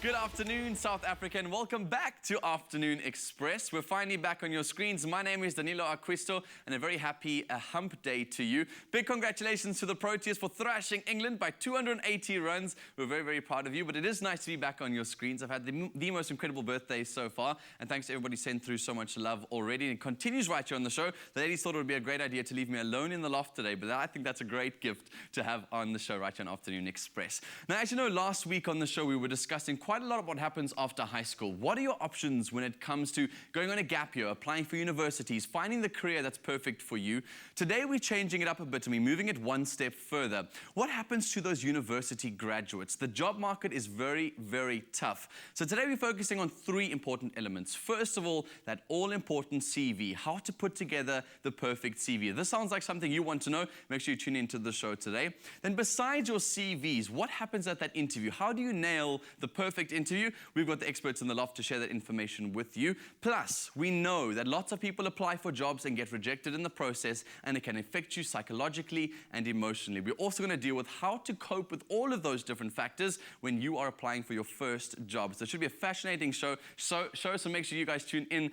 Good afternoon, South Africa, and welcome back to Afternoon Express. We're finally back on your screens. My name is Danilo, and a very happy hump day to you. Big congratulations to the Proteas for thrashing England by 280 runs. We're very, very proud of you, but it is nice to be back on your screens. I've had the most incredible birthday so far, and thanks to everybody sent through so much love already. And it continues right here on the show. The ladies thought it would be a great idea to leave me alone in the loft today, but I think that's a great gift to have on the show right here on Afternoon Express. Now, as you know, last week on the show, we were discussing quite a lot of what happens after high school. What are your options when it comes to going on a gap year, applying for universities, finding the career that's perfect for you? Today, we're changing it up a bit and we're moving it one step further. What happens to those university graduates? The job market is very, very tough. So today, we're focusing on three important elements. First of all, that all-important CV, how to put together the perfect CV. If this sounds like something you want to know, make sure you tune into the show today. Then besides your CVs, what happens at that interview? How do you nail the perfect interview? We've got the experts in the loft to share that information with you. Plus, we know that lots of people apply for jobs and get rejected in the process, and it can affect you psychologically and emotionally. We're also going to deal with how to cope with all of those different factors when you are applying for your first job. So it should be a fascinating show, so make sure you guys tune in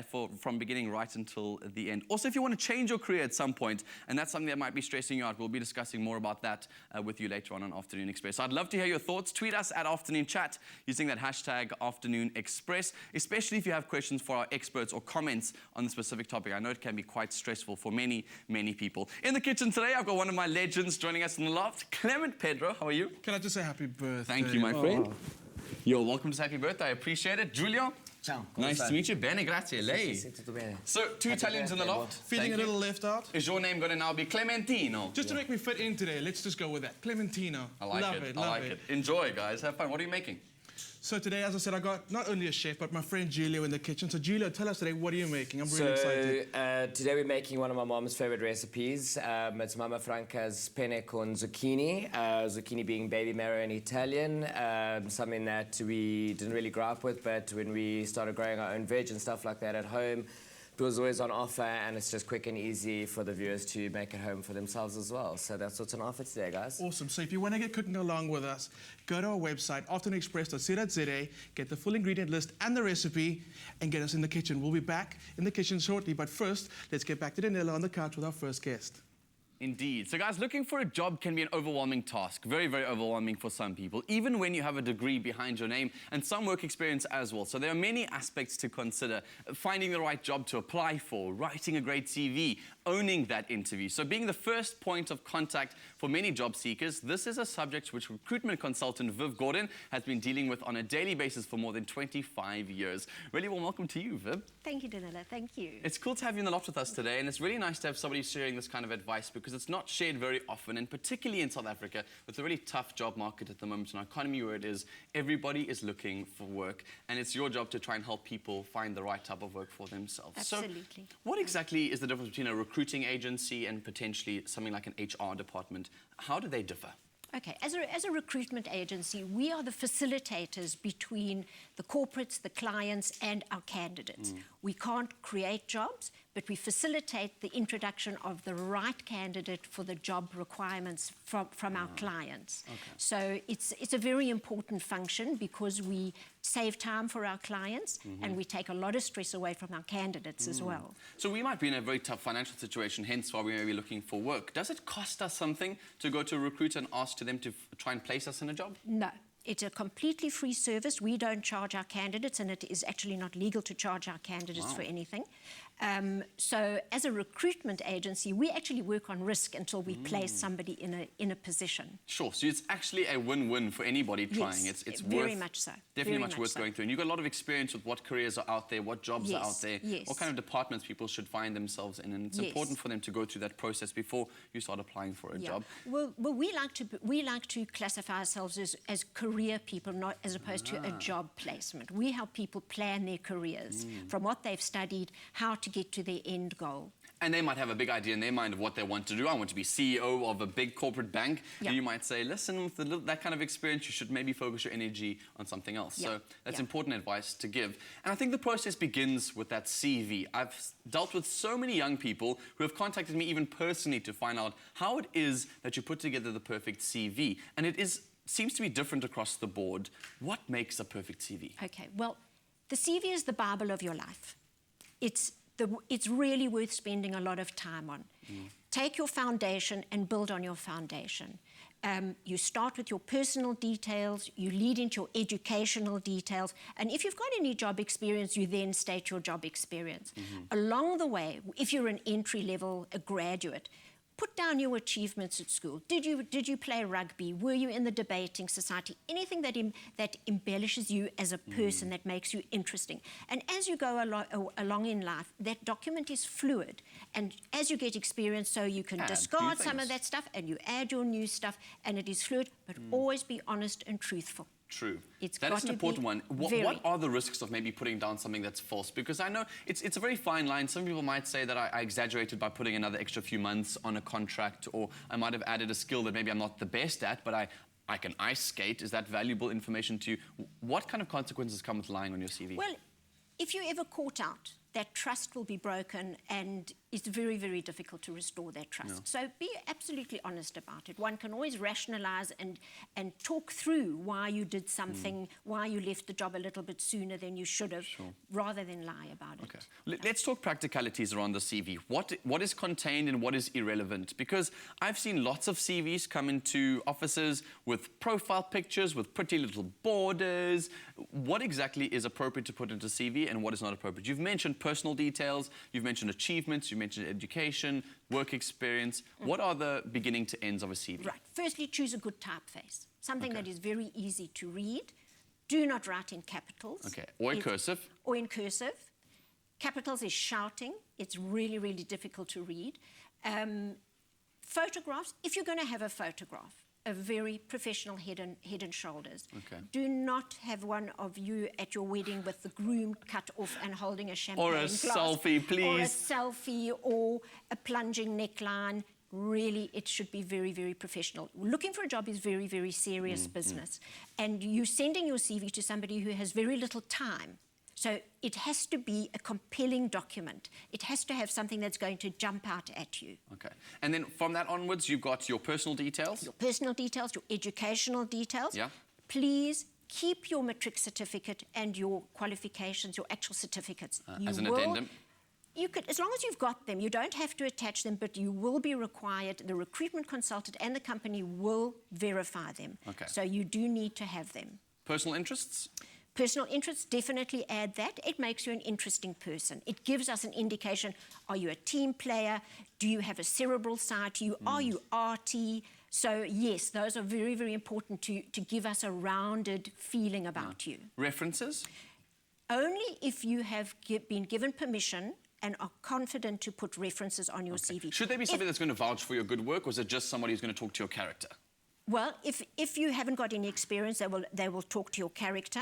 from beginning right until the end. Also, if you want to change your career at some point, and that's something that might be stressing you out, we'll be discussing more about that with you later on Afternoon Express. So I'd love to hear your thoughts. Tweet us at Afternoon Chat using that hashtag Afternoon Express, especially if you have questions for our experts or comments on the specific topic. I know it can be quite stressful for many, many people. In the kitchen today, I've got one of my legends joining us in the loft, Clement. Pedro, how are you? Can I just say happy birthday? Thank you, my friend. You're welcome to happy birthday. I appreciate it. Giulio? Ciao. Nice to meet you. Bene, grazie. Lei. Sì, tutto bene. So, two Italians in the loft. Feeling a little left out? Is your name going to now be Clementino? Just to make me fit in today, let's just go with that. Clementino. I like it. I like it. Enjoy, guys. Have fun. What are you making? So today, as I said, I got not only a chef, but my friend Giulio in the kitchen. So Giulio, tell us today, what are you making? I'm really excited. Today we're making one of my mom's favorite recipes. It's Mama Franca's penne con zucchini. Zucchini being baby marrow in Italian. Something that we didn't really grow up with, but when we started growing our own veg and stuff like that at home, it was always on offer, and it's just quick and easy for the viewers to make it home for themselves as well. So that's what's on offer today, guys. Awesome. So if you want to get cooking along with us, go to our website, afternoonexpress.co.za, get the full ingredient list and the recipe, and get us in the kitchen. We'll be back in the kitchen shortly, but first, let's get back to Danilo on the couch with our first guest. Indeed. So guys, looking for a job can be an overwhelming task. Very, very overwhelming for some people, even when you have a degree behind your name and some work experience as well. So there are many aspects to consider. Finding the right job to apply for, writing a great CV, owning that interview. So being the first point of contact for many job seekers, this is a subject which recruitment consultant Viv Gordon has been dealing with on a daily basis for more than 25 years. Really warm welcome to you, Viv. Thank you, Danilo. Thank you. It's cool to have you in the loft with us today, and it's really nice to have somebody sharing this kind of advice because it's not shared very often, and particularly in South Africa, with a really tough job market at the moment, an economy where it is, everybody is looking for work, and it's your job to try and help people find the right type of work for themselves. Absolutely. So, what exactly is the difference between a recruiting agency and potentially something like an HR department? How do they differ? Okay, as a recruitment agency, we are the facilitators between the corporates, the clients, and our candidates. We can't create jobs, but we facilitate the introduction of the right candidate for the job requirements from our clients. Okay. So it's a very important function because we save time for our clients and we take a lot of stress away from our candidates as well. So we might be in a very tough financial situation, hence why we may be looking for work. Does it cost us something to go to a recruiter and ask to them to try and place us in a job? No. It's a completely free service. We don't charge our candidates, and it is actually not legal to charge our candidates for anything. So as a recruitment agency, we actually work on risk until we place somebody in a position. Sure, so it's actually a win-win for anybody trying. Yes, It's very worth, much so. Definitely Very much worth so. going through. And you've got a lot of experience with what careers are out there, what jobs are out there, Yes. what kind of departments people should find themselves in. And it's important for them to go through that process before you start applying for a job. Well, we like to classify ourselves as career people, not as opposed to a job placement. We help people plan their careers from what they've studied, how to get to their end goal. And they might have a big idea in their mind of what they want to do. I want to be CEO of a big corporate bank. Yeah. And you might say, listen, with that kind of experience, you should maybe focus your energy on something else. Yeah. So that's Yeah. important advice to give. And I think the process begins with that CV. I've dealt with so many young people who have contacted me even personally to find out how it is that you put together the perfect CV. And it is seems to be different across the board. What makes a perfect CV? Okay, well, the CV is the Bible of your life. It's really worth spending a lot of time on. Take your foundation and build on your foundation. You start with your personal details, you lead into your educational details, and if you've got any job experience, you then state your job experience. Along the way, if you're an entry level, a graduate, put down your achievements at school. Did you play rugby? Were you in the debating society? Anything that embellishes you as a person, that makes you interesting. And as you go along in life, that document is fluid. And as you get experience, so you can discard some of that stuff and you add your new stuff, and it is fluid, but always be honest and truthful. True. It's that got is an to important be one. What are the risks of maybe putting down something that's false? Because I know it's a very fine line. Some people might say that I exaggerated by putting another extra few months on a contract, or I might have added a skill that maybe I'm not the best at, but I can ice skate. Is that valuable information to you? What kind of consequences come with lying on your CV? Well, if you're ever caught out, that trust will be broken, and it's very, very difficult to restore that trust. So be absolutely honest about it. One can always rationalize and talk through why you did something, why you left the job a little bit sooner than you should have, rather than lie about it. Okay. Let's talk practicalities around the CV. What is contained and what is irrelevant? Because I've seen lots of CVs come into offices with profile pictures, with pretty little borders. What exactly is appropriate to put into CV and what is not appropriate? You've mentioned personal details, you've mentioned achievements, you've mentioned education, work experience. What are the beginning to ends of a CV? Right. Firstly, choose a good typeface, something that is very easy to read. Do not write in capitals. Okay, or in cursive. Or in cursive. Capitals is shouting. It's really, really difficult to read. Photographs, if you're going to have a photograph, a very professional head and shoulders. Okay. Do not have one of you at your wedding with the groom cut off and holding a champagne Or a glass. selfie, please. Or a selfie, or a plunging neckline. Really, it should be very, very professional. Looking for a job is very, very serious business. And you're sending your CV to somebody who has very little time. So it has to be a compelling document. It has to have something that's going to jump out at you. Okay. And then from that onwards, you've got your personal details. Your personal details, your educational details. Yeah. Please keep your matric certificate and your qualifications, your actual certificates. As an addendum? You could, as long as you've got them, you don't have to attach them, but you will be required, the recruitment consultant and the company will verify them. Okay. So you do need to have them. Personal interests? Personal interests, definitely add that. It makes you an interesting person. It gives us an indication, are you a team player? Do you have a cerebral side to you? Are you arty? So yes, those are very, very important to give us a rounded feeling about you. References? Only if you have been given permission and are confident to put references on your CV. Should they be somebody that's going to vouch for your good work, or is it just somebody who's going to talk to your character? Well, if you haven't got any experience, they will talk to your character.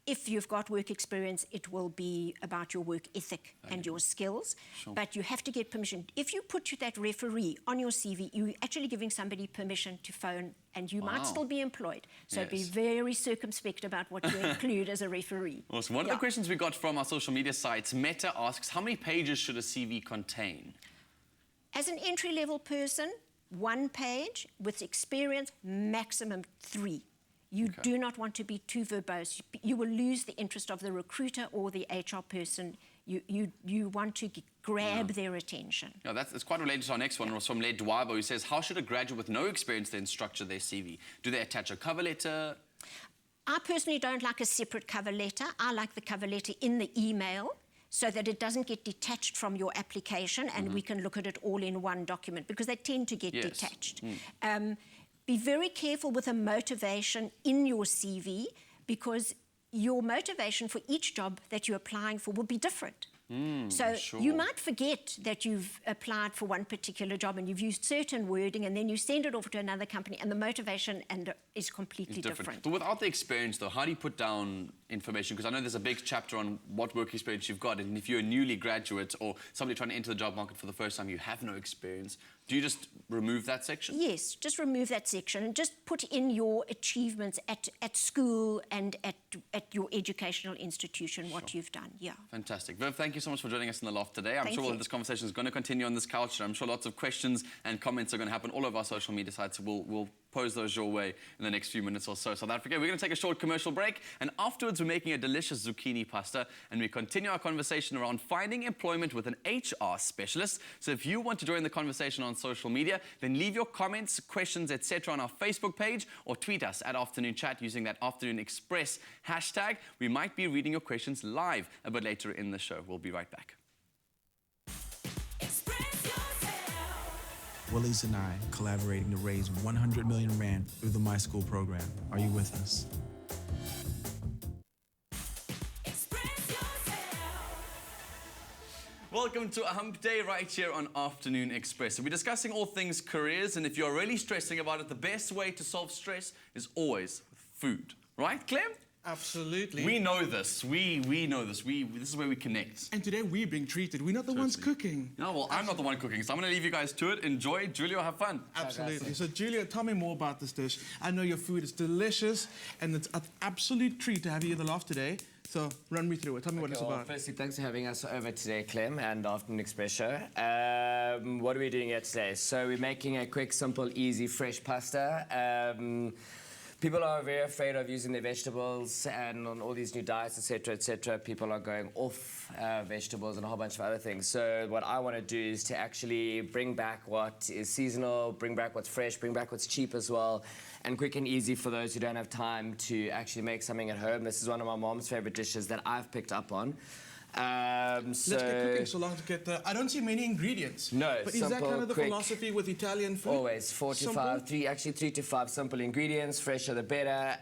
If you've got work experience, it will be about your work ethic and your skills. Sure. But you have to get permission. If you put that referee on your CV, you're actually giving somebody permission to phone, and you might still be employed. So be very circumspect about what you include as a referee. Awesome. One of the questions we got from our social media sites, Meta asks, how many pages should a CV contain? As an entry-level person, 1 page. With experience, maximum 3. You do not want to be too verbose. You will lose the interest of the recruiter or the HR person. You want to grab their attention. Yeah, it's quite related to our next one. It was from Led Dwabo, who says, how should a graduate with no experience then structure their CV? Do they attach a cover letter? I personally don't like a separate cover letter. I like the cover letter in the email, so that it doesn't get detached from your application and we can look at it all in one document, because they tend to get detached. Be very careful with a motivation in your CV, because your motivation for each job that you're applying for will be different. So you might forget that you've applied for one particular job and you've used certain wording, and then you send it off to another company and the motivation is completely different. But without the experience, though, how do you put down information? Because I know there's a big chapter on what work experience you've got, and if you're a newly graduate or somebody trying to enter the job market for the first time, you have no experience. Do you just remove that section? Yes, just remove that section and just put in your achievements at school and at your educational institution, what you've done. Yeah. Fantastic. Viv, thank you so much for joining us in the loft today. I'm sure this conversation is going to continue on this couch. I'm sure lots of questions and comments are going to happen all over our social media sites. So we'll pose those your way in the next few minutes or so. South Africa, we're going to take a short commercial break, and afterwards we're making a delicious zucchini pasta, and we continue our conversation around finding employment with an HR specialist. So if you want to join the conversation on social media, then leave your comments, questions, etc. on our Facebook page, or tweet us at Afternoon Chat using that Afternoon Express hashtag. We might be reading your questions live a bit later in the show. We'll be right back. Willis and I collaborating to raise 100 million rand through the My School program. Are you with us? Welcome to a hump day right here on Afternoon Express. So we're discussing all things careers, and if you're really stressing about it, the best way to solve stress is always with food. Right, Clem? Absolutely. We know this. We know this. This is where we connect. And today we're being treated. We're not the ones cooking. No, well, I'm not the one cooking, so I'm going to leave you guys to it. Enjoy. Giulio, have fun. Absolutely. So, Giulio, tell me more about this dish. I know your food is delicious, and it's an absolute treat to have you in the loft today. So, run me through it. Tell me what it's about. Firstly, thanks for having us over today, Clem, and Afternoon Express show. What are we doing here today? So, we're making a quick, simple, easy, fresh pasta. People are very afraid of using their vegetables, and on all these new diets, etc., people are going off vegetables and a whole bunch of other things. So what I want to do is to actually bring back what is seasonal, bring back what's fresh, bring back what's cheap as well, and quick and easy for those who don't have time to actually make something at home. This is one of my mom's favorite dishes that I've picked up on. Let's get cooking so long to get the... I don't see many ingredients. No, but is that kind of the philosophy with Italian food? Always 4 to 5, 3 to 5 simple ingredients, fresher the better,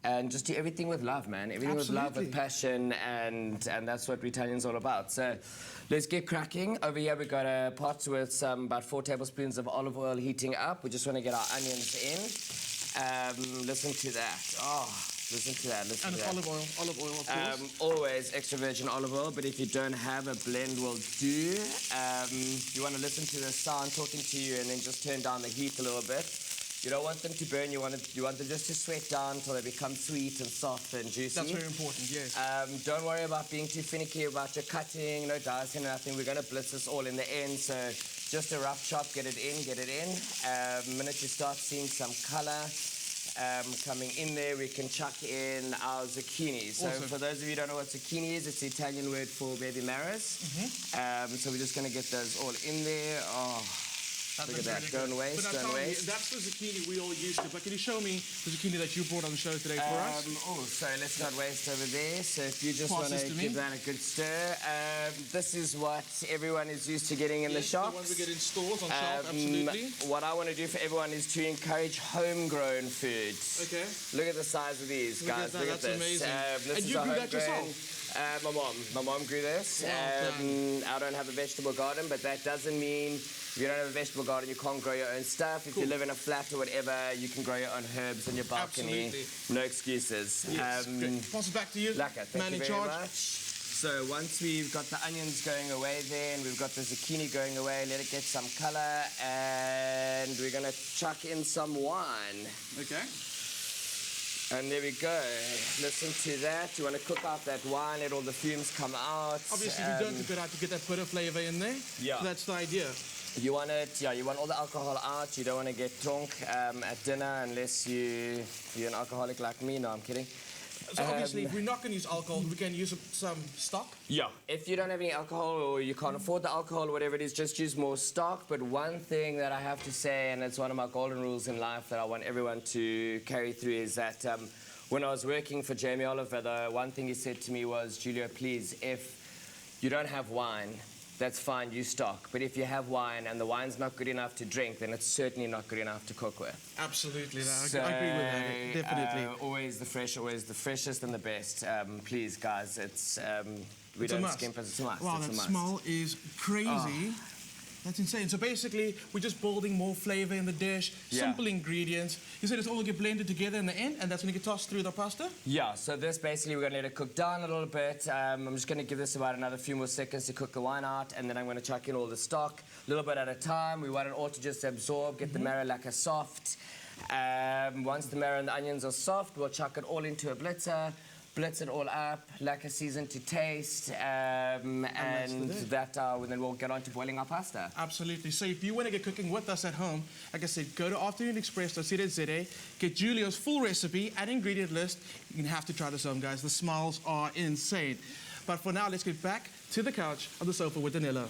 and just do everything with love, man. Everything with love, with passion, and that's what Italian's all about. So let's get cracking. Over here we've got a pot with about 4 tablespoons of olive oil heating up. We just want to get our onions in. Listen to that. Oh. Listen to that, listen to that. And it's olive oil, of course. Always extra virgin olive oil, but if you don't have, a blend will do. You want to listen to the sound talking to you and then just turn down the heat a little bit. You don't want them to burn, you want them just to sweat down until they become sweet and soft and juicy. That's very important, yes. Don't worry about being too finicky about your cutting, no dicing, nothing. We're going to blitz this all in the end, so just a rough chop, get it in. The minute you start seeing some color, coming in there, we can chuck in our zucchini. So for those of you who don't know what zucchini is, it's the Italian word for baby marrows. So we're just going to get those all in there. Oh, look at that. Don't waste, don't waste. That's the zucchini we all used to. But can you show me the zucchini that you brought on the show today for us? So let's not waste over there. So if you just want to give that a good stir. This is what everyone is used to getting in the shops. The ones we get in stores on shelf, absolutely. What I want to do for everyone is to encourage homegrown food. Okay. Look at the size of these, guys. Look at this. Amazing. And you grew that yourself? My mom grew this. I don't have a vegetable garden, but that doesn't mean if you don't have a vegetable garden, you can't grow your own stuff. If you live in a flat or whatever, you can grow your own herbs on your balcony. Absolutely. No excuses. Yes, pass it back to you. Laka, thank you very much. So once we've got the onions going away there, and we've got the zucchini going away, let it get some color, and we're going to chuck in some wine. Okay. And there we go. Listen to that. You want to cook out that wine, let all the fumes come out. Obviously, you don't cook it out to get that bitter flavor in there. Yeah. So that's the idea. You want it, you want all the alcohol out. You don't want to get drunk at dinner unless you're an alcoholic like me. No, I'm kidding. So obviously, if we're not going to use alcohol, we can use some stock. Yeah. If you don't have any alcohol or you can't afford the alcohol or whatever it is, just use more stock. But one thing that I have to say, and it's one of my golden rules in life that I want everyone to carry through, is that when I was working for Jamie Oliver, the one thing he said to me was, Giulio, please, if you don't have wine, that's fine, use stock. But if you have wine and the wine's not good enough to drink, then it's certainly not good enough to cook with. Absolutely, I agree with that, definitely. Always the fresh, always the freshest and the best. Please, guys, we don't skimp as it's a must. Wow, that smell is crazy. Oh. That's insane. So basically, we're just building more flavor in the dish, simple ingredients. You said it's all going to get blended together in the end, and that's going to get tossed through the pasta? Yeah, so this basically, we're going to let it cook down a little bit. I'm just going to give this about another few more seconds to cook the wine out, and then I'm going to chuck in all the stock, a little bit at a time. We want it all to just absorb, get the marrow like a soft. Once the marrow and the onions are soft, we'll chuck it all into a blitzer, blitz it all up, lacquer season to taste, and then we'll get on to boiling our pasta. Absolutely. So if you want to get cooking with us at home, like I said, go to afternoonexpress.co.za, get Giulio's full recipe and ingredient list. You're going to have to try this home, guys. The smells are insane. But for now, let's get back to the couch on the sofa with Danilo.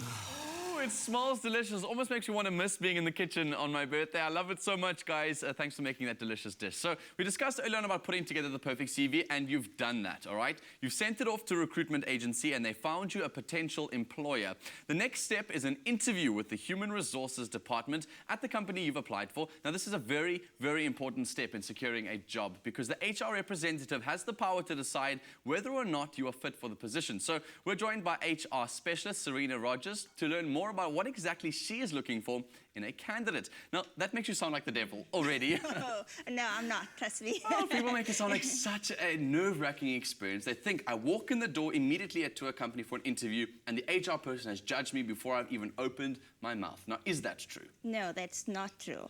It smells delicious. Almost makes me want to miss being in the kitchen on my birthday. I love it so much, guys. Thanks for making that delicious dish. So we discussed earlier on about putting together the perfect CV, and you've done that, all right? You've sent it off to a recruitment agency, and they found you a potential employer. The next step is an interview with the Human Resources Department at the company you've applied for. Now, this is a very, very important step in securing a job because the HR representative has the power to decide whether or not you are fit for the position. So we're joined by HR specialist Serena Rogers to learn more about what exactly she is looking for in a candidate. Now, that makes you sound like the devil already. Oh, no, I'm not, trust me. Oh, people make it sound like such a nerve-wracking experience. They think I walk in the door immediately to a company for an interview and the HR person has judged me before I've even opened my mouth. Now, is that true? No, that's not true.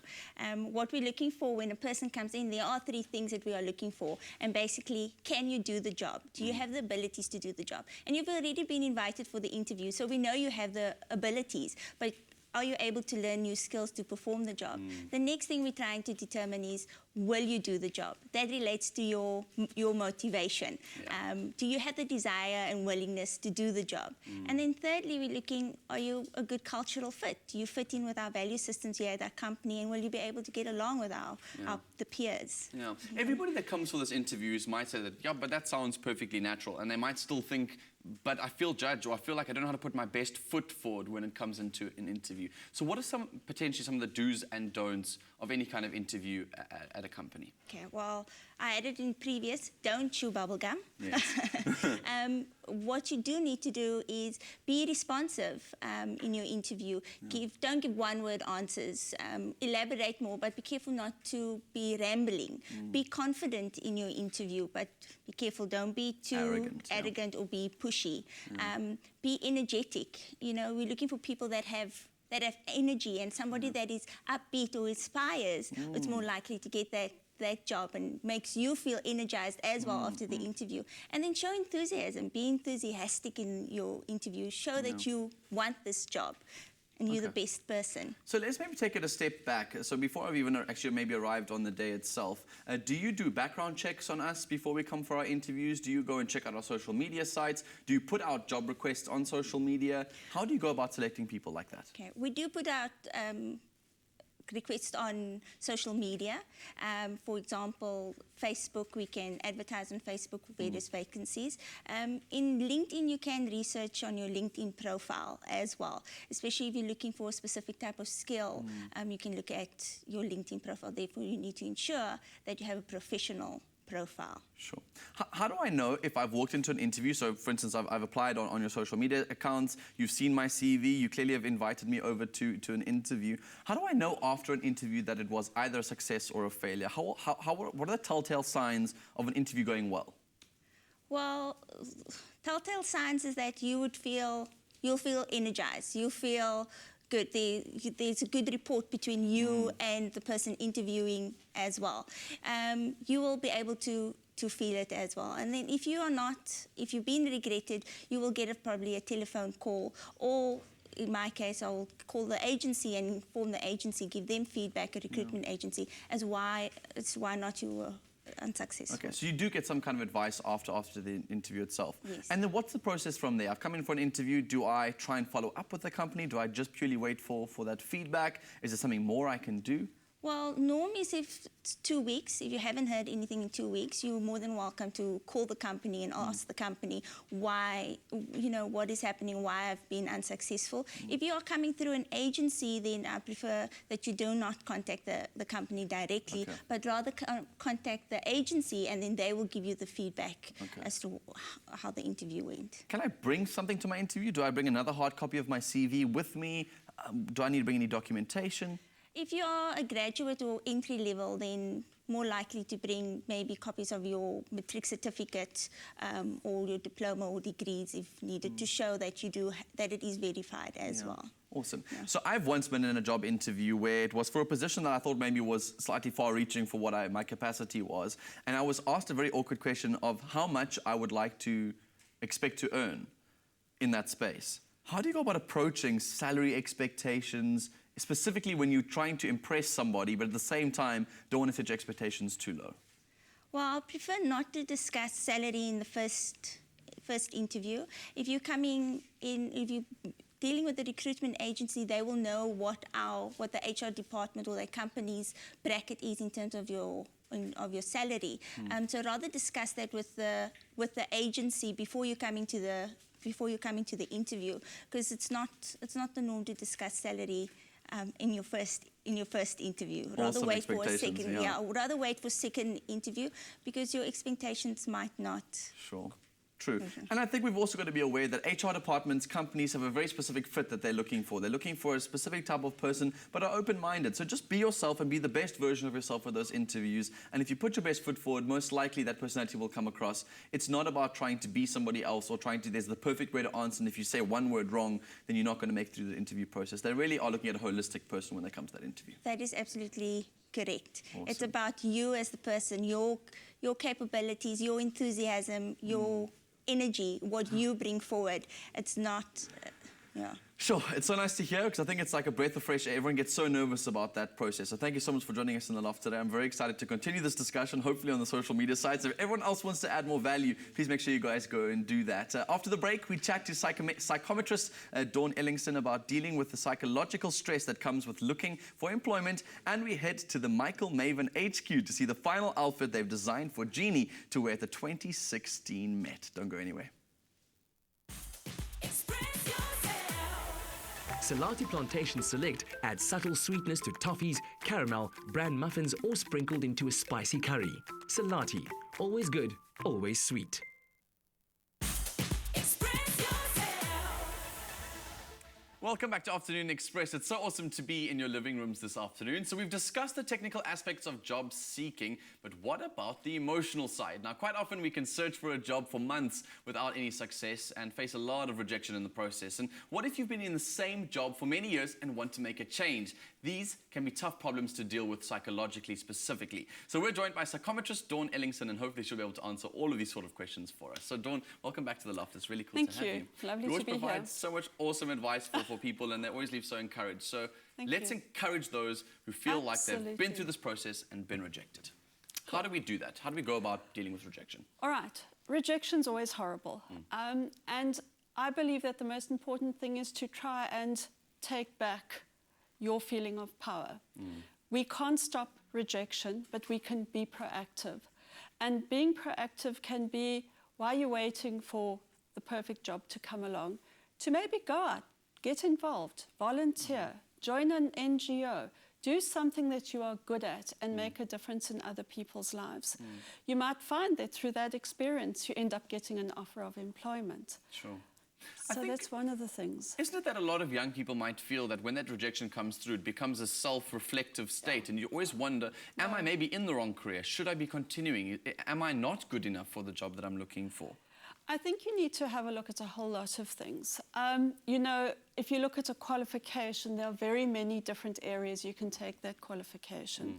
What we're looking for when a person comes in, there are 3 things that we are looking for. And basically, can you do the job? Do you have the abilities to do the job? And you've already been invited for the interview, so we know you have the abilities. But are you able to learn new skills to perform the job? The next thing we're trying to determine is, will you do the job? That relates to your motivation. Yeah. Do you have the desire and willingness to do the job? And then thirdly, we're looking, are you a good cultural fit? Do you fit in with our value systems here at our company, and will you be able to get along with the peers? Yeah. Everybody that comes for this interviews might say that, yeah, but that sounds perfectly natural. And they might still think, but I feel judged, or I feel like I don't know how to put my best foot forward when it comes into an interview. So what are potentially some of the do's and don'ts of any kind of interview at a company? Okay, well, I added in previous, don't chew bubble gum. Yes. What you do need to do is be responsive in your interview. Don't give one-word answers. Elaborate more, but be careful not to be rambling. Be confident in your interview, but be careful. Don't be too arrogant or be pushy. Be energetic. You know, we're looking for people that have energy, and somebody that is upbeat or inspires. It's more likely to get that job and makes you feel energized as well after the interview. And then show enthusiasm. Be enthusiastic in your interview. Show that you want this job and you're the best person. So let's maybe take it a step back. So before I've even actually maybe arrived on the day itself, do you do background checks on us before we come for our interviews? Do you go and check out our social media sites? Do you put out job requests on social media? How do you go about selecting people like that? Okay, we do put out requests on social media. For example, Facebook, we can advertise on Facebook for various vacancies. In LinkedIn, you can research on your LinkedIn profile as well, especially if you're looking for a specific type of skill. You can look at your LinkedIn profile. Therefore, you need to ensure that you have a professional profile. Sure. How do I know if I've walked into an interview? So, for instance, I've applied on your social media accounts. You've seen my CV. You clearly have invited me over to an interview. How do I know after an interview that it was either a success or a failure? What are the telltale signs of an interview going well? Well, telltale signs is that you'll feel energized. You'll feel good. There's a good rapport between you and the person interviewing as well. You will be able to feel it as well. And then if you've been regretted, you will get probably a telephone call, or in my case, I'll call the agency and inform the agency, give them feedback, a recruitment agency, as why not you were unsuccessful. Okay, so you do get some kind of advice after the interview itself. Yes. And then what's the process from there? I've come in for an interview. Do I try and follow up with the company? Do I just purely wait for that feedback? Is there something more I can do? Well, norm is if it's 2 weeks. If you haven't heard anything in 2 weeks, you're more than welcome to call the company and ask the company why, what is happening, why I've been unsuccessful. If you are coming through an agency, then I prefer that you do not contact the company directly, but rather contact the agency, and then they will give you the feedback as to how the interview went. Can I bring something to my interview? Do I bring another hard copy of my CV with me? Do I need to bring any documentation? If you are a graduate or entry level, then more likely to bring maybe copies of your matric certificate or your diploma or degrees if needed to show that that it is verified as well. Awesome. Yeah. So I've once been in a job interview where it was for a position that I thought maybe was slightly far-reaching for what my capacity was, and I was asked a very awkward question of how much I would like to expect to earn in that space. How do you go about approaching salary expectations, specifically when you're trying to impress somebody, but at the same time don't want to set your expectations too low? Well, I prefer not to discuss salary in the first interview. If you're dealing with the recruitment agency, they will know what the HR department or their company's bracket is in terms of your salary. So rather discuss that with the agency before you come into the interview, because it's not the norm to discuss salary in your first interview. Rather wait for a second. Rather wait for second interview, because your expectations might not. Sure. True. And I think we've also got to be aware that HR departments, companies have a very specific fit that they're looking for. They're looking for a specific type of person, but are open-minded. So just be yourself and be the best version of yourself for those interviews. And if you put your best foot forward, most likely that personality will come across. It's not about trying to be somebody else or there's the perfect way to answer. And if you say one word wrong, then you're not going to make it through the interview process. They really are looking at a holistic person when they come to that interview. That is absolutely correct. Awesome. It's about you as the person, your capabilities, your enthusiasm, your energy, what you bring forward. It's not, Sure, it's so nice to hear, because I think it's like a breath of fresh air. Everyone gets so nervous about that process. So thank you so much for joining us in the loft today. I'm very excited to continue this discussion, hopefully on the social media sites. If everyone else wants to add more value, please make sure you guys go and do that. After the break, we chat to psychometrist Dawn Ellingson about dealing with the psychological stress that comes with looking for employment. And we head to the Michael Maven HQ to see the final outfit they've designed for Jeannie to wear at the 2016 Met. Don't go anywhere. Salati Plantation Select adds subtle sweetness to toffees, caramel, bran muffins, or sprinkled into a spicy curry. Salati, always good, always sweet. Welcome back to Afternoon Express. It's so awesome to be in your living rooms this afternoon. So we've discussed the technical aspects of job seeking, but what about the emotional side? Now, quite often we can search for a job for months without any success and face a lot of rejection in the process. And what if you've been in the same job for many years and want to make a change? These can be tough problems to deal with psychologically, specifically. So we're joined by psychometrist Dawn Ellingson, and hopefully she'll be able to answer all of these sort of questions for us. So Dawn, welcome back to the loft. It's really cool to have you. Lovely you always to be here. provide so much awesome advice for people, and they always leave so encouraged. So let's encourage those who feel like they've been through this process and been rejected. How do we do that? How do we go about dealing with rejection? All right. Rejection's always horrible. And I believe that the most important thing is to try and take back your feeling of power. We can't stop rejection, but we can be proactive. And being proactive can be, while you're waiting for the perfect job to come along, to maybe go out, get involved, volunteer, join an NGO, do something that you are good at and make a difference in other people's lives. You might find that through that experience, you end up getting an offer of employment. Sure. So that's one of the things. Isn't it that a lot of young people might feel that when that rejection comes through, it becomes a self-reflective state, and you always wonder, am I maybe in the wrong career? Should I be continuing? Am I not good enough for the job that I'm looking for? I think you need to have a look at a whole lot of things. You know, if you look at a qualification, there are very many different areas you can take that qualification.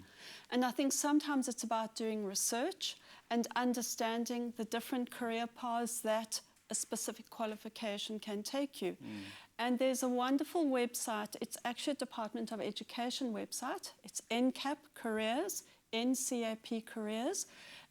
And I think sometimes it's about doing research and understanding the different career paths that a specific qualification can take you. And there's a wonderful website. It's actually a Department of Education website. It's NCAP Careers, NCAP Careers.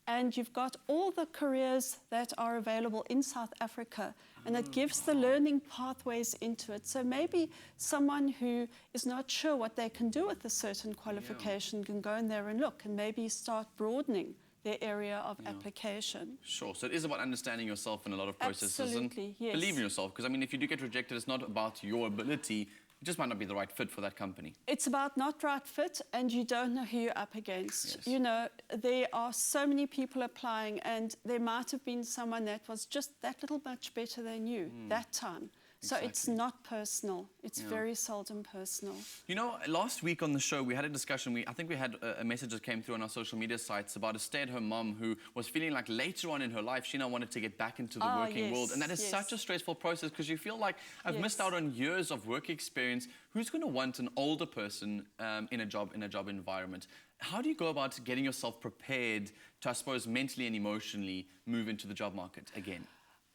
And you've got all the careers that are available in South Africa, and it gives the learning pathways into it. So maybe someone who is not sure what they can do with a certain qualification can go in there and look and maybe start broadening their area of application. Sure, so it is about understanding yourself in a lot of processes. Absolutely, yes. Believe in yourself, because I mean, if you do get rejected, it's not about your ability, it just might not be the right fit for that company. It's about not right fit, and you don't know who you're up against. Yes. You know, there are so many people applying, and there might have been someone that was just that little much better than you that time. So it's not personal. It's very seldom personal. You know, last week on the show, we had a discussion. I think we had a message that came through on our social media sites about a stay-at-home mom who was feeling like later on in her life, she now wanted to get back into the working world. And that is such a stressful process because you feel like I've missed out on years of work experience. Who's going to want an older person in a job environment? How do you go about getting yourself prepared to, I suppose, mentally and emotionally move into the job market again?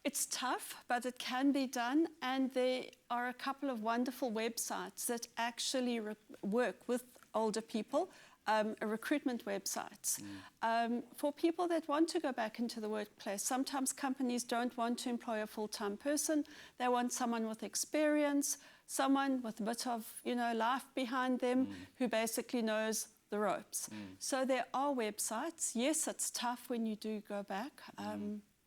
It's tough, but it can be done, and there are a couple of wonderful websites that actually work with older people, recruitment websites. For people that want to go back into the workplace, sometimes companies don't want to employ a full-time person. They want someone with experience, someone with a bit of, life behind them, who basically knows the ropes. So there are websites. Yes, it's tough when you do go back.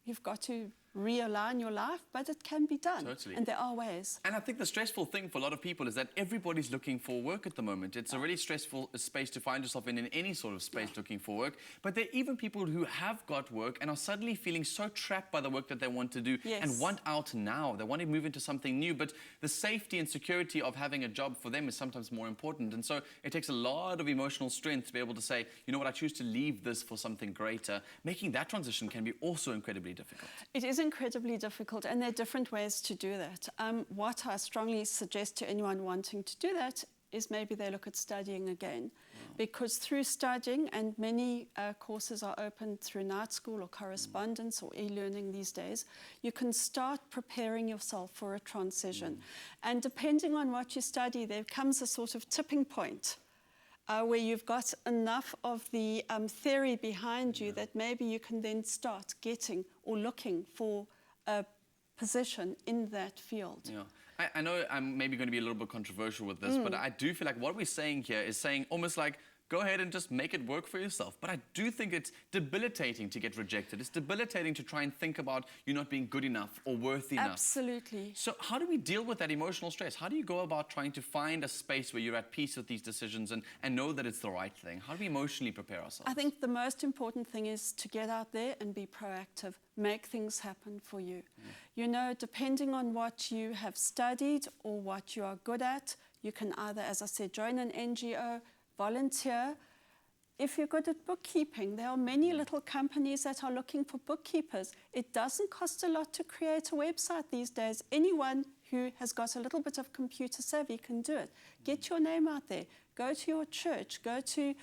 You've got to realign your life, but it can be done. Totally. And there are ways. And I think the stressful thing for a lot of people is that everybody's looking for work at the moment. It's a really stressful space to find yourself in any sort of space looking for work. But there are even people who have got work and are suddenly feeling so trapped by the work that they want to do and want out now. They want to move into something new, but the safety and security of having a job for them is sometimes more important. And so it takes a lot of emotional strength to be able to say, you know what, I choose to leave this for something greater. Making that transition can be also incredibly difficult. It is incredibly difficult, and there are different ways to do that. What I strongly suggest to anyone wanting to do that is maybe they look at studying again, because through studying, and many courses are open through night school or correspondence or e-learning these days, you can start preparing yourself for a transition. And depending on what you study, there comes a sort of tipping point where you've got enough of the theory behind you that maybe you can then start getting or looking for a position in that field. Yeah. I know I'm maybe going to be a little bit controversial with this, but I do feel like what we're saying here is saying almost like, go ahead and just make it work for yourself. But I do think it's debilitating to get rejected. It's debilitating to try and think about you not being good enough or worthy enough. Absolutely. So how do we deal with that emotional stress? How do you go about trying to find a space where you're at peace with these decisions and know that it's the right thing? How do we emotionally prepare ourselves? I think the most important thing is to get out there and be proactive. Make things happen for you. You know, depending on what you have studied or what you are good at, you can either, as I said, join an NGO, volunteer. If you're good at bookkeeping, there are many little companies that are looking for bookkeepers. It doesn't cost a lot to create a website these days. Anyone who has got a little bit of computer savvy can do it. Get your name out there. Go to your church. Go to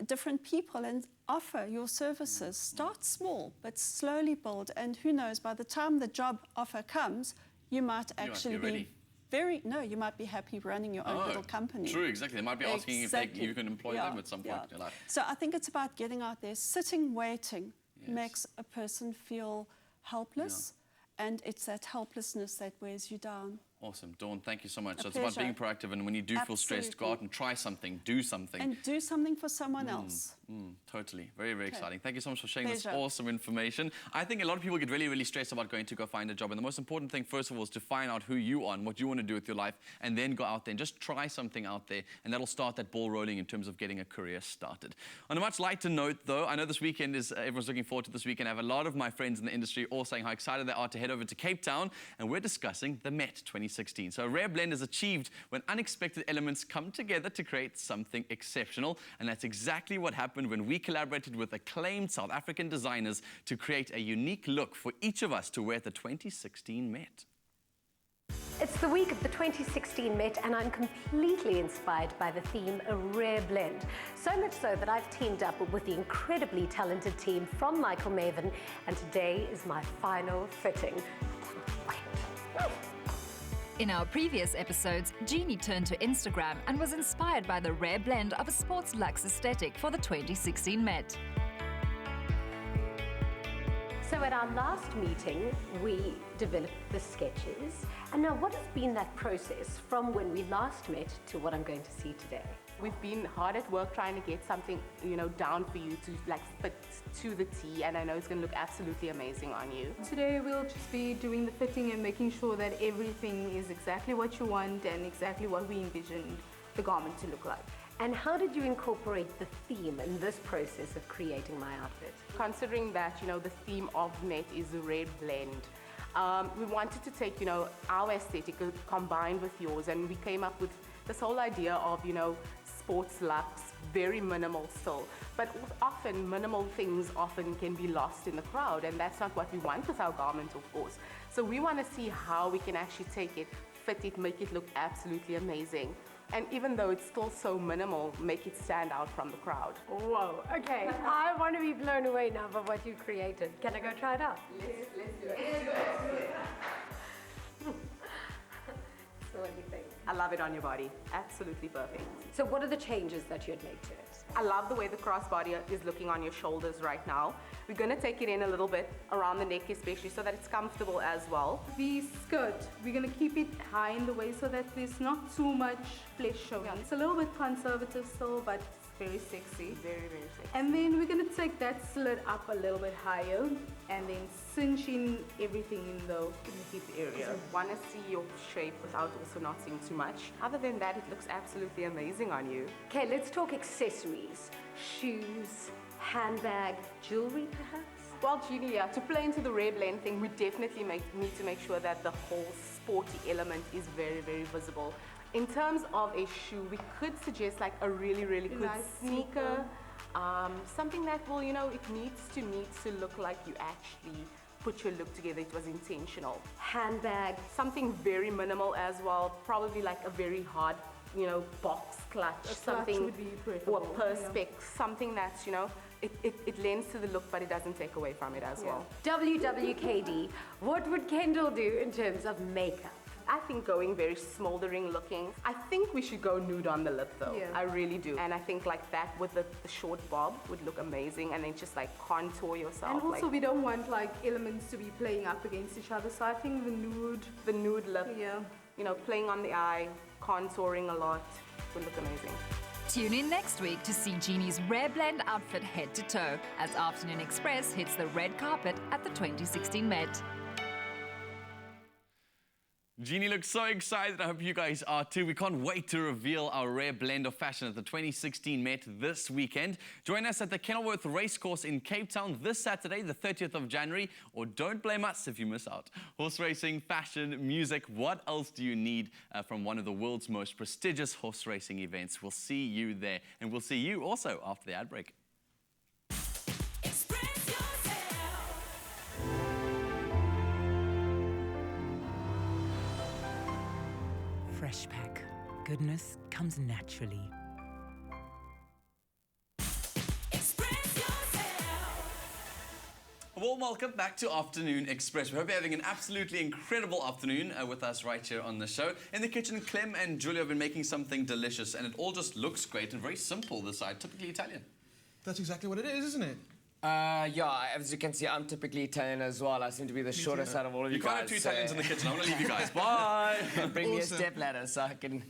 different people and offer your services. Start small, but slowly build. And who knows, by the time the job offer comes, you might actually be you might be happy running your own little company. True, exactly. They might be asking if you can employ them at some point in your life. So I think it's about getting out there. Sitting, waiting makes a person feel helpless, and it's that helplessness that wears you down. Awesome. Dawn, thank you so much. So it's pleasure. about being proactive, and when you do feel stressed, go out and try something, do something. And do something for someone else. Totally. Very, very exciting. Thank you so much for sharing Pleasure. this awesome information. I think a lot of people get really, really stressed about going to go find a job. And the most important thing, first of all, is to find out who you are and what you want to do with your life, and then go out there and just try something out there. And that'll start that ball rolling in terms of getting a career started. On a much lighter note, though, I know this weekend is, everyone's looking forward to this weekend. I have a lot of my friends in the industry all saying how excited they are to head over to Cape Town. And we're discussing the Met 2016. So a rare blend is achieved when unexpected elements come together to create something exceptional. And that's exactly what happened when we collaborated with acclaimed South African designers to create a unique look for each of us to wear at the 2016 Met. It's the week of the 2016 Met, and I'm completely inspired by the theme, a rare blend. So much so that I've teamed up with the incredibly talented team from Michael Maven, and today is my final fitting. Wait. In our previous episodes, Jeannie turned to Instagram and was inspired by the rare blend of a sports luxe aesthetic for the 2016 Met. So at our last meeting, we developed the sketches. And now what has been that process from when we last met to what I'm going to see today? We've been hard at work trying to get something, down for you to fit to the T, and I know it's going to look absolutely amazing on you. Today we'll just be doing the fitting and making sure that everything is exactly what you want and exactly what we envisioned the garment to look like. And how did you incorporate the theme in this process of creating my outfit? Considering that, the theme of Met is a rare blend, We wanted to take, you know, our aesthetic combined with yours, and we came up with this whole idea of, you know, sports luxe, very minimal still. But often, minimal things often can be lost in the crowd, and that's not what we want with our garment, of course. So we want to see how we can actually take it, fit it, make it look absolutely amazing. And even though it's still so minimal, make it stand out from the crowd. Whoa, okay. I want to be blown away now by what you created. Can I go try it out? Let's do it. So what do you think? I love it on your body. Absolutely perfect. So what are the changes that you'd make to it? I love the way the crossbody is looking on your shoulders right now. We're going to take it in a little bit around the neck especially so that it's comfortable as well. The skirt, we're going to keep it high in the waist so that there's not too much flesh showing. It's a little bit conservative still, but it's very sexy. Very, very sexy. And then we're going to take that slit up a little bit higher and then cinch in everything in the hip area. I want to see your shape without also not seeing too much. Other than that, it looks absolutely amazing on you. Okay, let's talk accessories. Shoes, handbag, jewelry perhaps? Well, Julia, to play into the rare blend thing, we definitely need to make sure that the whole sporty element is very, very visible. In terms of a shoe, we could suggest like a really, really good nice sneaker. Something that will, you know, it needs to look like you actually put your look together. It was intentional. Handbag. Something very minimal as well. Probably like a very hard, you know, box clutch. Something would be preferable, or perspex. Something that's, you know, it lends to the look, but it doesn't take away from it as well. WWKD, what would Kendall do in terms of makeup? I think going very smoldering looking. I think we should go nude on the lip though. Yeah. I really do. And I think like that with the short bob would look amazing, and then just like contour yourself. And also like, we don't want like elements to be playing up against each other. So I think the nude lip, yeah, you know, playing on the eye, contouring a lot would look amazing. Tune in next week to see Jeannie's rare blend outfit head to toe as Afternoon Express hits the red carpet at the 2016 Met. Jeannie looks so excited. I hope you guys are too. We can't wait to reveal our rare blend of fashion at the 2016 Met this weekend. Join us at the Kenilworth Racecourse in Cape Town this Saturday, the 30th of January, or don't blame us if you miss out. Horse racing, fashion, music, what else do you need from one of the world's most prestigious horse racing events? We'll see you there, and we'll see you also after the ad break. Fresh Pack. Goodness comes naturally. A warm welcome back to Afternoon Express. We hope you're having an absolutely incredible afternoon with us right here on the show. In the kitchen, Clem and Giulio have been making something delicious, and it all just looks great and very simple this side, typically Italian. That's exactly what it is, isn't it? Yeah, as you can see, I'm typically Italian as well. I seem to be the shortest out of all of you guys. You can't have two Italians in the kitchen. I'm going to leave you guys. Bye! Bring me a step ladder so I can...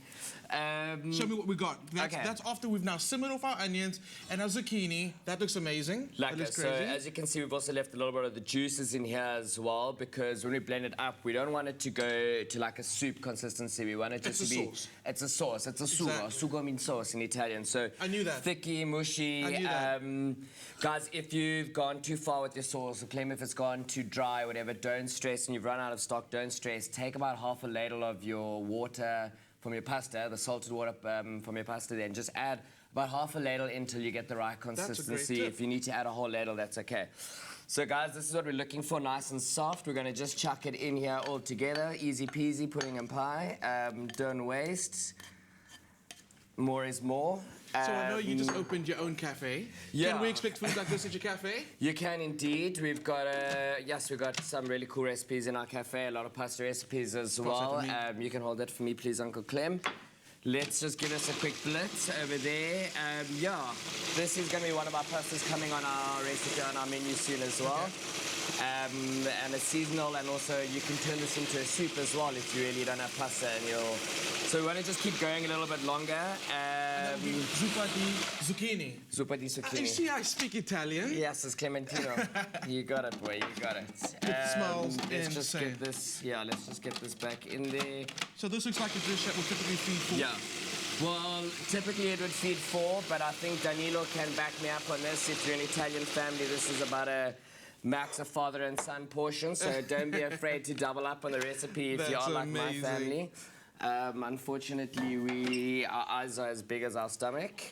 Show me what we got. That's after we've now simmered off our onions and our zucchini. That looks amazing. Like that. So as you can see, we've also left a little bit of the juices in here as well, because when we blend it up, we don't want it to go to like a soup consistency. We want it just to be... Sauce. It's a sauce. It's a sugo. Sugo means sauce in Italian. So I knew that. Thicky, mushy. I knew that. Guys, if you've gone too far with your sauce, or claim if it's gone too dry, whatever, don't stress. And you've run out of stock, don't stress. Take about half a ladle of your water from your pasta, the salted water from your pasta, then just add about half a ladle until you get the right consistency. That's a great tip. If you need to add a whole ladle, that's okay. So guys, this is what we're looking for, nice and soft. We're gonna just chuck it in here all together, easy peasy, pudding and pie. Don't waste. More is more. So I know you just opened your own cafe. Yeah. Can we expect food like this at your cafe? You can indeed. We've got we've got some really cool recipes in our cafe, a lot of pasta recipes as well. You can hold that for me, please, Uncle Clem. Let's just give us a quick blitz over there. Yeah, this is going to be one of our pastas coming on our recipe on our menu soon as well. Okay. And it's seasonal, and also you can turn this into a soup as well if you really don't have pasta in your... So we want to just keep going a little bit longer. Zuppa di zucchini. Zuppa di zucchini. You see I speak Italian? Yes, it's Clementino. You got it, boy, you got it. It smells Let's just insane. get this, let's just get this back in there. So this looks like a dish that will typically feed 4? Yeah. Well, typically it would feed 4, but I think Danilo can back me up on this. If you're an Italian family, this is about a Max a father and son portion, so don't be afraid to double up on the recipe if you are like my family. Unfortunately, our eyes are as big as our stomach.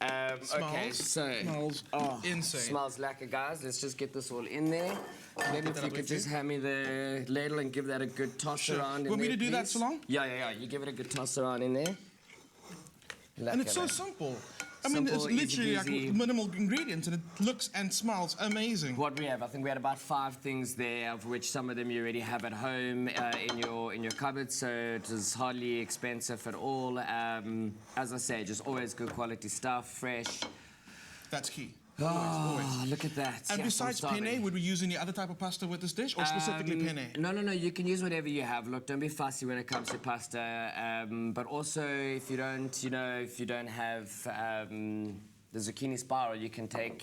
Okay, so smells insane. Smells lekker, guys. Let's just get this all in there. Maybe if you could just hand me the ladle and give that a good toss around. Want me to do that, Salon? Yeah. You give it a good toss around in there. And it's so simple. I mean, it's literally like minimal ingredients, and it looks and smells amazing. What we have, I think we had about 5 things there, of which some of them you already have at home in your cupboard, so it is hardly expensive at all. As I say, just always good quality stuff, fresh. That's key. Always. Look at that. And Yes, besides penne, would we use any other type of pasta with this dish, or specifically penne? No. You can use whatever you have. Look, don't be fussy when it comes to pasta. But also, if you don't have the zucchini spiral, you can take,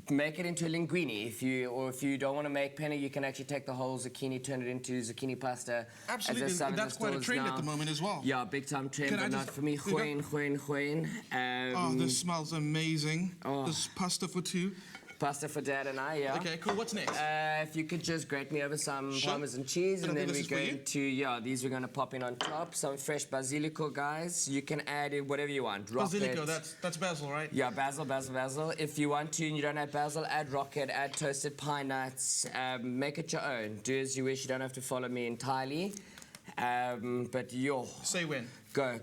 make it into a linguine. If you don't want to make penne, you can actually take the whole zucchini, turn it into zucchini pasta. Absolutely, that's quite a trend at the moment as well. Yeah, big time trend, but not for me. Goeien. This smells amazing. This pasta for 2. Pasta for Dad and I, yeah. Okay, cool. What's next? If you could just grate me over some Parmesan cheese, and then we're going to, these we're going to pop in on top. Some fresh basilico, guys. You can add in whatever you want. Basilico, that's basil, right? Yeah, basil. If you want to and you don't have basil, add rocket, add toasted pine nuts. Make it your own. Do as you wish. You don't have to follow me entirely. But Say when. Go.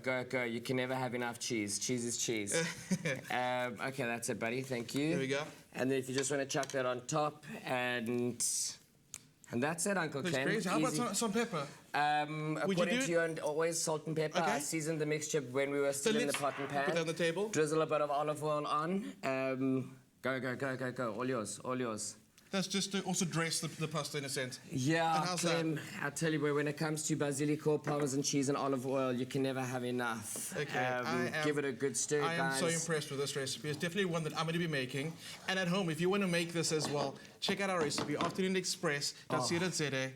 You can never have enough cheese. Cheese is cheese. Okay, that's it, buddy. Thank you. There we go. And then if you just want to chuck that on top, and that's it, Uncle Ken. That's crazy. How about some pepper? According to you, and always salt and pepper. Okay. I seasoned the mixture when we were still in the pot and pan. Put it on the table. Drizzle a bit of olive oil on. Go. All yours. That's just to also dress the pasta in a sense. Yeah, Clem, I tell you, when it comes to basilico, Parmesan cheese, and olive oil, you can never have enough. Okay, give it a good stir, guys. I am so impressed with this recipe. It's definitely one that I'm going to be making. And at home, if you want to make this as well, check out our recipe, afternoonexpress.co.za.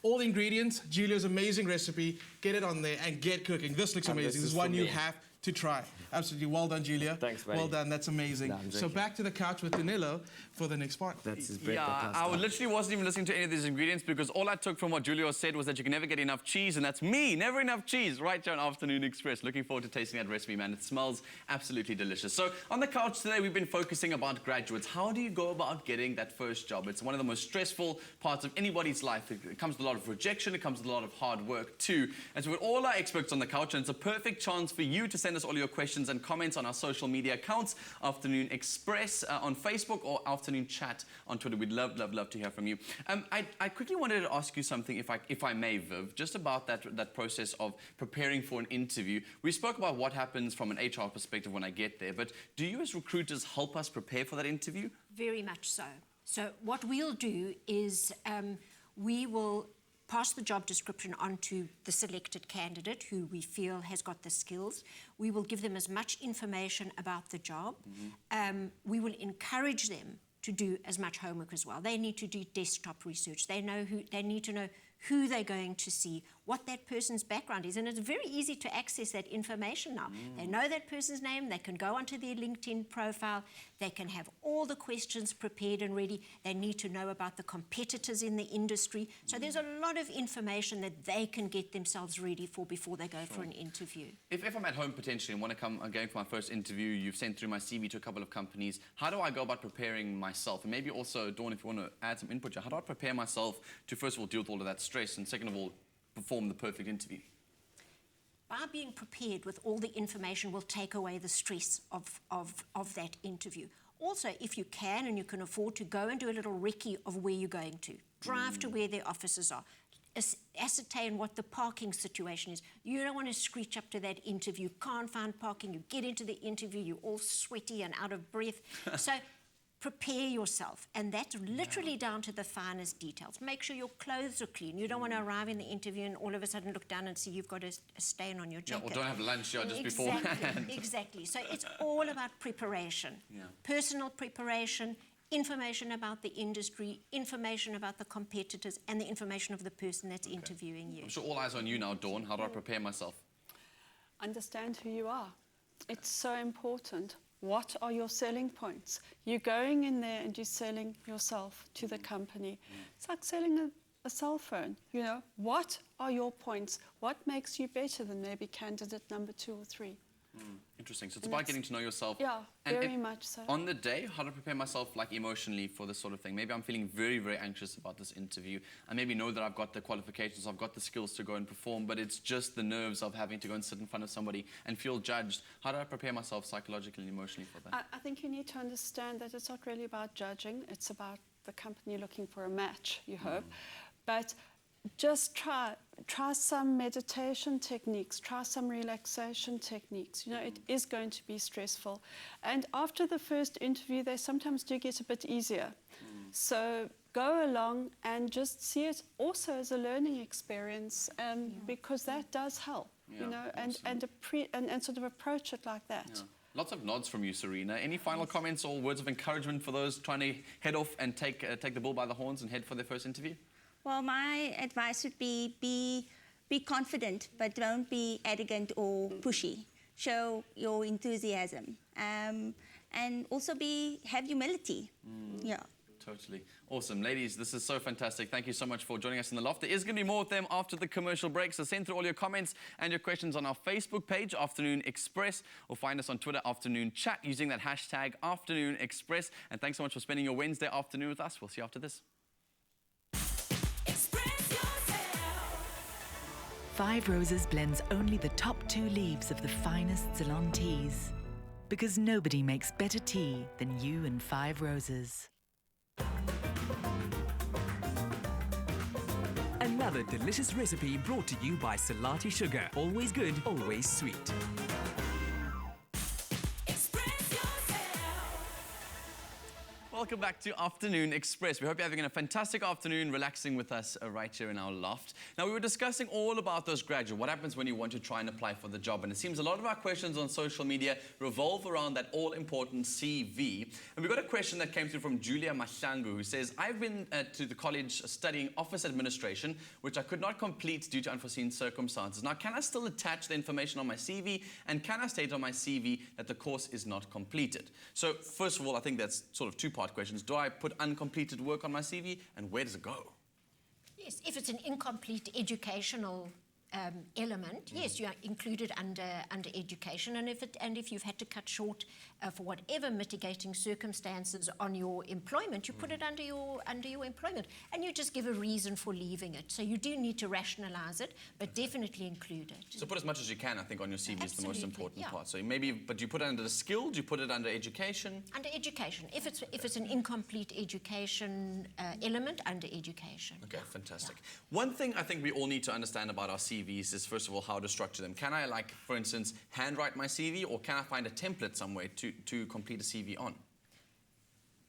All the ingredients, Giulio's amazing recipe. Get it on there and get cooking. This looks amazing. This is one you have to try. Absolutely. Well done, Giulio. Thanks, buddy. Well done. That's amazing. So back to the couch with Danilo for the next part. That's his breakfast. Yeah, I literally wasn't even listening to any of these ingredients because all I took from what Giulio said was that you can never get enough cheese, and that's me. Never enough cheese. Right here on Afternoon Express. Looking forward to tasting that recipe, man. It smells absolutely delicious. So on the couch today, we've been focusing about graduates. How do you go about getting that first job? It's one of the most stressful parts of anybody's life. It comes with a lot of rejection. It comes with a lot of hard work too. And so we're all our experts on the couch, and it's a perfect chance for you to send us all your questions and comments on our social media accounts, Afternoon Express on Facebook or Afternoon Chat on Twitter. We'd love to hear from you. I quickly wanted to ask you something, if I may, Viv, just about that process of preparing for an interview. We spoke about what happens from an HR perspective when I get there, but do you as recruiters help us prepare for that interview? Very much so. So what we'll do is we will pass the job description on to the selected candidate who we feel has got the skills. We will give them as much information about the job. We will encourage them to do as much homework as well. They need to do desktop research. They need to know who they're going to see, what that person's background is. And it's very easy to access that information now. They know that person's name, they can go onto their LinkedIn profile, they can have all the questions prepared and ready. They need to know about the competitors in the industry. So there's a lot of information that they can get themselves ready for before they go for an interview. If I'm at home potentially and want to come, I'm going for my first interview, you've sent through my CV to a couple of companies, how do I go about preparing myself? And maybe also, Dawn, if you want to add some input, how do I prepare myself to first of all deal with all of that stress, and second of all, perform the perfect interview? By being prepared with all the information will take away the stress of that interview. Also, if you can and you can afford to, go and do a little recce of where you're going to. Drive to where their offices are. Ascertain what the parking situation is. You don't want to screech up to that interview, can't find parking, you get into the interview, you're all sweaty and out of breath. So prepare yourself, and that's literally down to the finest details. Make sure your clothes are clean. You don't want to arrive in the interview and all of a sudden look down and see you've got a stain on your jacket. Yeah, or don't have lunch just beforehand. Exactly. So it's all about preparation. Personal preparation, information about the industry, information about the competitors, and the information of the person that's interviewing you. I'm sure all eyes on you now, Dawn. How do I prepare myself? Understand who you are. It's so important. what are your selling points? You're going in there and you're selling yourself to the company. It's like selling a cell phone, you know. What are your points? What makes you better than maybe candidate number 2 or 3? Interesting. So it's about getting to know yourself. Yeah, and very much so. On the day, how to prepare myself like emotionally for this sort of thing? Maybe I'm feeling very, very anxious about this interview. I maybe know that I've got the qualifications, I've got the skills to go and perform, but it's just the nerves of having to go and sit in front of somebody and feel judged. How do I prepare myself psychologically and emotionally for that? I think you need to understand that it's not really about judging. It's about the company looking for a match, you hope. But just try some meditation techniques, try some relaxation techniques. You know, it is going to be stressful. And after the first interview, they sometimes do get a bit easier. So go along and just see it also as a learning experience, because that does help, you know, and sort of approach it like that. Yeah. Lots of nods from you, Serena. Any final comments or words of encouragement for those trying to head off and take the bull by the horns and head for their first interview? Well, my advice would be confident, but don't be arrogant or pushy. Show your enthusiasm, and also have humility. Yeah. Totally. Awesome. Ladies, this is so fantastic. Thank you so much for joining us in the loft. There is going to be more of them after the commercial break, so send through all your comments and your questions on our Facebook page, Afternoon Express, or find us on Twitter, Afternoon Chat, using that hashtag Afternoon Express. And thanks so much for spending your Wednesday afternoon with us. We'll see you after this. 5 Roses blends only the top 2 leaves of the finest Ceylon teas. Because nobody makes better tea than you and 5 Roses. Another delicious recipe brought to you by Salati Sugar. Always good, always sweet. Welcome back to Afternoon Express. We hope you're having a fantastic afternoon relaxing with us right here in our loft. Now, we were discussing all about those graduates. What happens when you want to try and apply for the job? And it seems a lot of our questions on social media revolve around that all-important CV. And we got a question that came through from Julia Mahlangu, who says, I've been to the college studying office administration, which I could not complete due to unforeseen circumstances. Now, can I still attach the information on my CV? And can I state on my CV that the course is not completed? So, first of all, I think that's sort of two-part questions. Do I put uncompleted work on my CV, and where does it go? Yes, if it's an incomplete educational element, yes, you are included under education, and if you've had to cut short for whatever mitigating circumstances on your employment, you put it under your employment, and you just give a reason for leaving it. So you do need to rationalise it, but definitely include it. So put as much as you can, I think, on your CV is the most important part. So maybe, but you put it under the skill, do you put it under education? Under education. If it's an incomplete education element, under education. Okay, fantastic. One thing I think we all need to understand about our CVs is, first of all, how to structure them. Can I, like, for instance, handwrite my CV, or can I find a template somewhere to complete a CV on?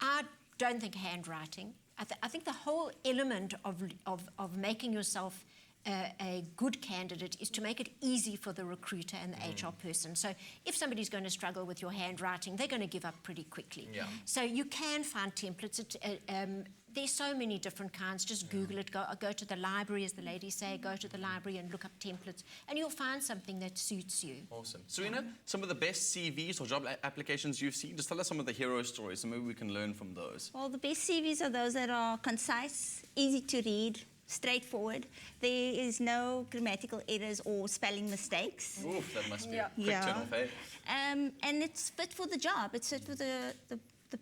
I don't think handwriting. I think the whole element of making yourself a good candidate is to make it easy for the recruiter and the HR person. So if somebody's going to struggle with your handwriting, they're going to give up pretty quickly. Yeah. So you can find templates. There's so many different kinds. Just Google it. Go to the library, as the ladies say. Go to the library and look up templates, and you'll find something that suits you. Awesome. Serena, some of the best CVs or job applications you've seen, just tell us some of the hero stories, so maybe we can learn from those. Well, the best CVs are those that are concise, easy to read, straightforward. There is no grammatical errors or spelling mistakes. Oof, that must be a quick turn off, eh? And it's fit for the job. It's fit for the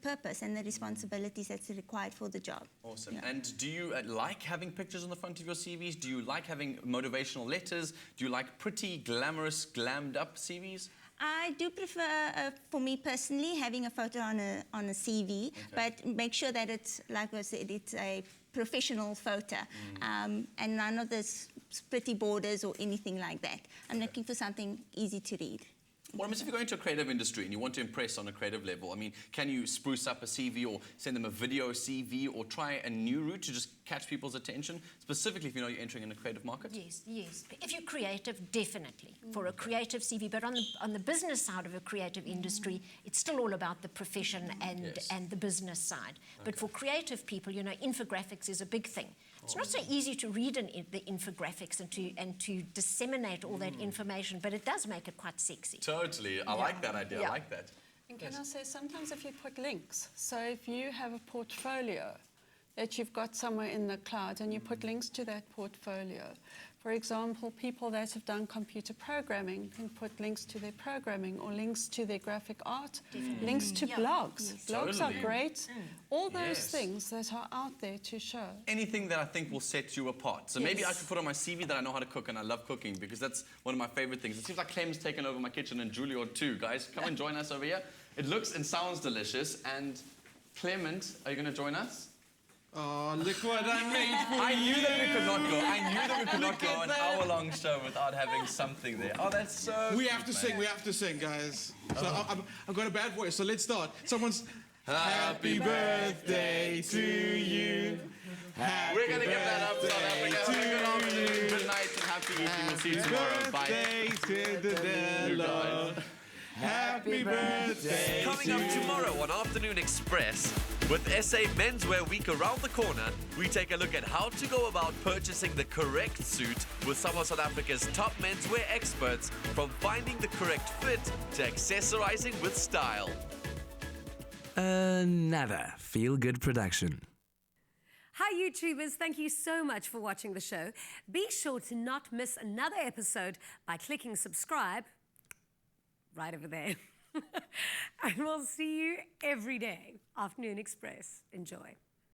purpose and the responsibilities that's required for the job. Awesome. Yeah. And do you like having pictures on the front of your CVs? Do you like having motivational letters? Do you like pretty, glamorous, glammed up CVs? I do prefer, for me personally, having a photo on a CV, but make sure that it's, like I said, it's a professional photo, and none of this pretty borders or anything like that. I'm looking for something easy to read. What happens if you're going to a creative industry and you want to impress on a creative level? I mean, can you spruce up a CV or send them a video CV or try a new route to just catch people's attention, specifically if you know you're entering in a creative market? Yes, yes. If you're creative, definitely, for a creative CV. But on the business side of a creative industry, it's still all about the profession and the business side. But for creative people, you know, infographics is a big thing. It's not so easy to read the infographics and to disseminate all that information, but it does make it quite sexy. Totally. I like that idea. I like that. And can I say, sometimes if you put links, so if you have a portfolio that you've got somewhere in the cloud and you put links to that portfolio, for example, people that have done computer programming can put links to their programming or links to their graphic art, links to blogs. Blogs are great. All those things that are out there to show. Anything that I think will set you apart. So maybe I should put on my CV that I know how to cook and I love cooking, because that's one of my favorite things. It seems like Clem's taken over my kitchen and Giulio too. Guys, come and join us over here. It looks and sounds delicious. And Clement, are you going to join us? Oh, look what I made for I knew that we could not go. I knew that we could not go an hour-long show without having something there. Oh, that's so We have to sing. We have to sing, guys. So I've got a bad voice, so let's start. Someone's... Happy birthday to you. Happy We're going to give that up, South Africa. Good afternoon, good night, and happy evening. We'll see you tomorrow. Bye. Birthday to Danilo. Happy birthday. Coming up tomorrow on Afternoon Express, with SA Menswear Week around the corner, we take a look at how to go about purchasing the correct suit with some of South Africa's top menswear experts, from finding the correct fit to accessorizing with style. Another feel-good production. Hi YouTubers, thank you so much for watching the show. Be sure to not miss another episode by clicking subscribe right over there. And we'll see you every day. Afternoon Express. Enjoy.